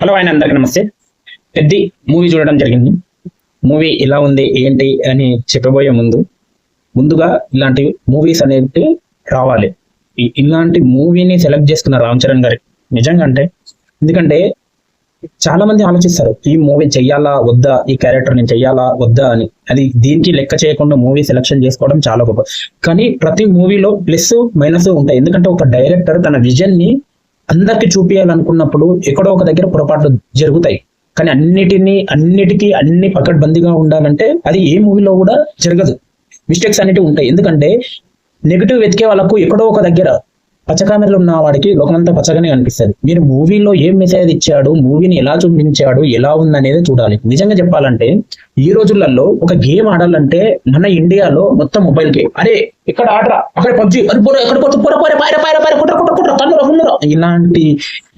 Hello ఆయన అందరికీ నమస్తే. పెద్ద మూవీ చూడడం జరిగింది. మూవీ ఎలా ఉంది ఏంటి అని చెప్పబోయే ముందుగా ఇలాంటి మూవీస్ అనేవి రావాలి. ఇలాంటి మూవీని సెలెక్ట్ చేసుకున్న రామ్ చరణ్ గారి నిజంగా ఎందుకంటే చాలా మంది ఆలోచిస్తారు ఈ మూవీ చెయ్యాలా వద్దా, ఈ క్యారెక్టర్ నేను చెయ్యాలా వద్దా అని. అది దీనికి లెక్క చేయకుండా మూవీ సెలెక్షన్ చేసుకోవడం చాలా గొప్ప. కానీ ప్రతి మూవీలో ప్లస్ మైనస్ ఉంటాయి. ఎందుకంటే ఒక డైరెక్టర్ తన విజన్ ని అందరికి చూపించాలనుకున్నప్పుడు ఎక్కడో ఒక దగ్గర పొరపాట్లు జరుగుతాయి. కానీ అన్నిటికీ అన్ని పకడ్బందీగా ఉండాలంటే అది ఏ మూవీలో కూడా జరగదు. మిస్టేక్స్ అనేటివి ఉంటాయి. ఎందుకంటే నెగిటివ్ వెతికే వాళ్ళకు ఎక్కడో ఒక దగ్గర పచ్చకామెరలు ఉన్న వాడికి లోకమంతా పచ్చగానే కనిపిస్తుంది. మీరు మూవీలో ఏం మెసేజ్ ఇచ్చాడు, మూవీని ఎలా చూపించాడు, ఎలా ఉందనేది చూడాలి. నిజంగా చెప్పాలంటే ఈ రోజులలో ఒక గేమ్ ఆడాలంటే మన ఇండియాలో మొత్తం మొబైల్ గేమ్. అరే ఇక్కడ ఆడరా, అక్కడ పబ్జి, ఇలాంటి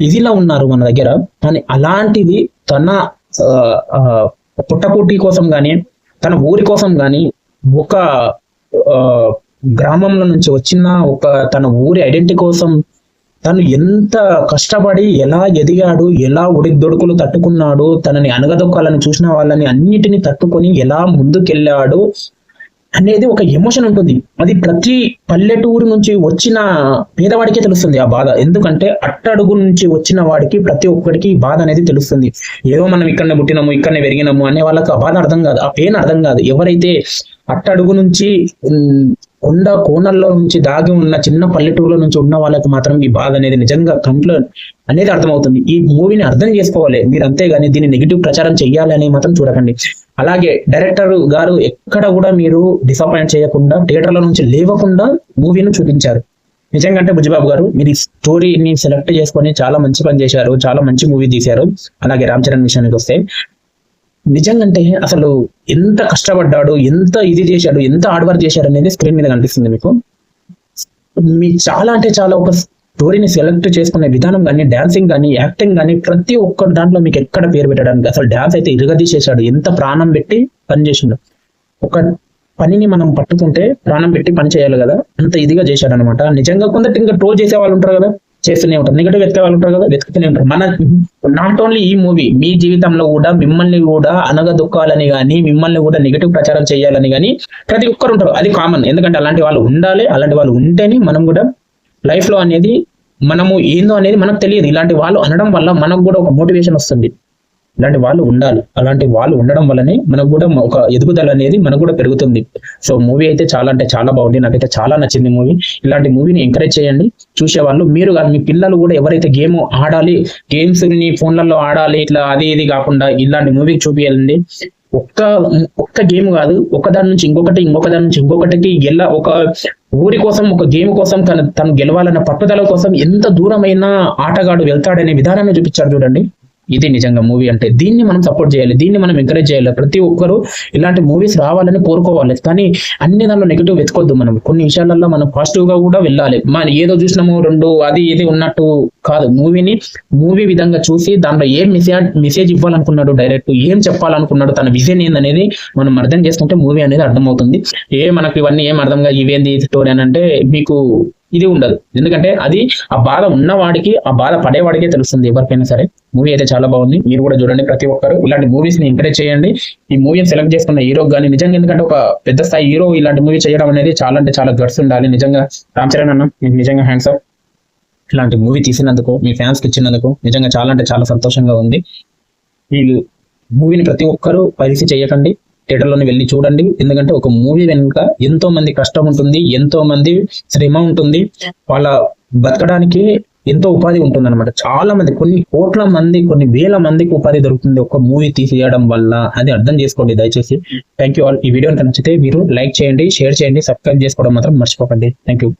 ఇదిలా ఉన్నారు మన దగ్గర. కానీ అలాంటిది తన పుట్టకూటి కోసం గాని తన ఊరి కోసం గాని ఒక గ్రామంలో నుంచి వచ్చిన ఒక తన ఊరి ఐడెంటిటీ కోసం తను ఎంత కష్టపడి ఎలా ఎదిగాడు, ఎలా ఒడిదొడుకులు తట్టుకున్నాడు, తనని అనగదొక్కాలని చూసిన వాళ్ళని అన్నిటిని తట్టుకొని ఎలా ముందుకెళ్ళాడు అనేది ఒక ఎమోషన్ ఉంటుంది. అది ప్రతి పల్లెటూరు నుంచి వచ్చిన పేదవాడికే తెలుస్తుంది ఆ బాధ. ఎందుకంటే అట్టడుగు నుంచి వచ్చిన వాడికి ప్రతి ఒక్కడికి ఈ బాధ అనేది తెలుస్తుంది. ఏదో మనం ఇక్కడనే పుట్టినాము, ఇక్కడనే పెరిగినాము అనే వాళ్ళకి ఆ బాధ అర్థం కాదు, ఆ పెయిన్ అర్థం కాదు. ఎవరైతే అట్టడుగు నుంచి కొండ కోణల్లో నుంచి దాగి ఉన్న చిన్న పల్లెటూరులో నుంచి ఉన్న వాళ్ళకి మాత్రం ఈ బాధ అనేది నిజంగా కంట్లో అనేది అర్థమవుతుంది. ఈ మూవీని అర్థం చేసుకోవాలి మీరు, అంతేగాని దీన్ని నెగిటివ్ ప్రచారం చెయ్యాలి అని మాత్రం చూడకండి. అలాగే డైరెక్టర్ గారు ఎక్కడ కూడా మీరు డిసప్పాయింట్ చేయకుండా థియేటర్ల నుంచి లేవకుండా మూవీని చూపించారు. నిజంగా అంటే బుజ్జిబాబు గారు మీరు ఈ స్టోరీని సెలెక్ట్ చేసుకొని చాలా మంచి పని చేశారు, చాలా మంచి మూవీ తీశారు. అలాగే రామ్ చరణ్ విషయానికి వస్తే నిజంగా అసలు ఎంత కష్టపడ్డాడు, ఎంత ఇది చేశాడు, ఎంత హార్డ్ వర్క్ చేశాడు అనేది స్క్రీన్ మీద కనిపిస్తుంది మీకు. మీ చాలా అంటే చాలా ఒక స్టోరీని సెలెక్ట్ చేసుకునే విధానం కానీ, డాన్సింగ్ కానీ, యాక్టింగ్ కానీ ప్రతి ఒక్క దాంట్లో మీకు ఎక్కడ పేరు పెట్టడానికి. అసలు డాన్స్ అయితే ఇరగదీసేశాడు, ఎంత ప్రాణం పెట్టి పని చేసిండు. ఒక పనిని మనం పట్టుకుంటే ప్రాణం పెట్టి పని చేయాలి కదా, అంత ఇదిగా చేశాడు అనమాట. నిజంగా కొందరు ఇంకా ట్రోల్ చేసే వాళ్ళు ఉంటారు కదా, చేస్తూనే ఉంటారు. నెగటివ్ వెతికే వాళ్ళు ఉంటారు కదా, వెతుకుతూనే ఉంటారు. మన నాట్ ఓన్లీ ఈ మూవీ, మీ జీవితంలో కూడా మిమ్మల్ని కూడా అనగదొక్కాలని కానీ, మిమ్మల్ని కూడా నెగటివ్ ప్రచారం చేయాలని కానీ ప్రతి ఒక్కరు ఉంటారు. అది కామన్. ఎందుకంటే అలాంటి వాళ్ళు ఉండాలి. అలాంటి వాళ్ళు ఉంటేనే మనం కూడా లైఫ్ లో అనేది మనము ఏందో అనేది మనకు తెలియదు. ఇలాంటి వాళ్ళు అనడం వల్ల మనకు కూడా ఒక మోటివేషన్ వస్తుంది. ఇలాంటి వాళ్ళు ఉండాలి. అలాంటి వాళ్ళు ఉండడం వల్లనే మనకు కూడా ఒక ఎదుగుదల అనేది మనకు కూడా పెరుగుతుంది. సో మూవీ అయితే చాలా అంటే చాలా బాగుంది. నాకైతే చాలా నచ్చింది మూవీ. ఇలాంటి మూవీని ఎంకరేజ్ చేయండి చూసేవాళ్ళు. మీరు కాదు, మీ పిల్లలు కూడా ఎవరైతే గేమ్ ఆడాలి, గేమ్స్ ని ఫోన్లలో ఆడాలి, ఇట్లా అది ఇది కాకుండా ఇలాంటి మూవీకి చూపించాలండి. ఒక్క గేమ్ కాదు, ఒకదాని నుంచి ఇంకొకటికి ఎలా ఒక ఊరి కోసం, ఒక గేమ్ కోసం తను గెలవాలన్న పట్టుదల కోసం ఎంత దూరమైన ఆటగాడు వెళ్తాడనే విధానాన్ని చూపించాడు చూడండి. ఇది నిజంగా మూవీ అంటే. దీన్ని మనం సపోర్ట్ చేయాలి, దీన్ని మనం ఎంకరేజ్ చేయాలి. ప్రతి ఒక్కరు ఇలాంటి మూవీస్ రావాలని కోరుకోవాలి. కానీ అన్ని దానిలో నెగిటివ్ వెతుకొద్దు. మనం కొన్ని విషయాలలో మనం పాజిటివ్ గా కూడా వెళ్ళాలి. మనం ఏదో చూసినాము రెండు అది ఇది ఉన్నట్టు కాదు. మూవీ విధంగా చూసి దాంట్లో ఏం మెసేజ్ ఇవ్వాలనుకున్నాడు డైరెక్ట్, ఏం చెప్పాలనుకున్నాడు, తన విజన్ ఏందనేది మనం అర్థం చేసుకుంటే మూవీ అనేది అర్థమవుతుంది. మనకి ఇవన్నీ ఏం అర్థం కాదు, ఇవేంది స్టోరీ అని అంటే మీకు ఇది ఉండదు. ఎందుకంటే అది ఆ బాధ ఉన్నవాడికి, ఆ బాధ పడేవాడికే తెలుస్తుంది ఎవరికైనా సరే. మూవీ అయితే చాలా బాగుంది, మీరు కూడా చూడండి. ప్రతి ఒక్కరు ఇలాంటి మూవీస్ ని ఎంకరేజ్ చేయండి. ఈ మూవీని సెలెక్ట్ చేసుకున్న హీరో కానీ నిజంగా, ఎందుకంటే ఒక పెద్ద స్థాయి హీరో ఇలాంటి మూవీ చేయడం అనేది చాలా అంటే చాలా గట్స్ ఉండాలి. నిజంగా రామ్ చరణ్ అన్న మీకు నిజంగా హ్యాండ్స్ ఆఫ్. ఇలాంటి మూవీ తీసినందుకు, మీ ఫ్యాన్స్ కి ఇచ్చినందుకు నిజంగా చాలా అంటే చాలా సంతోషంగా ఉంది. ఈ మూవీని ప్రతి ఒక్కరూ పరిస్థితి చేయకండి, థియేటర్లోనే వెళ్ళి చూడండి. ఎందుకంటే ఒక మూవీ వెనుక ఎంతో మంది కష్టం ఉంటుంది, ఎంతో మంది శ్రమ ఉంటుంది, వాళ్ళ బతకడానికి ఎంతో ఉపాధి ఉంటుంది అనమాట. చాలా మంది, కొన్ని కోట్ల మంది, కొన్ని వేల మందికి ఉపాధి దొరుకుతుంది ఒక మూవీ తీసేయడం వల్ల. అది అర్థం చేసుకోండి దయచేసి. Thank you all. ఈ వీడియో నచ్చితే మీరు లైక్ చేయండి, షేర్ చేయండి, సబ్స్క్రైబ్ చేసుకోవడం మాత్రం మర్చిపోకండి. Thank you.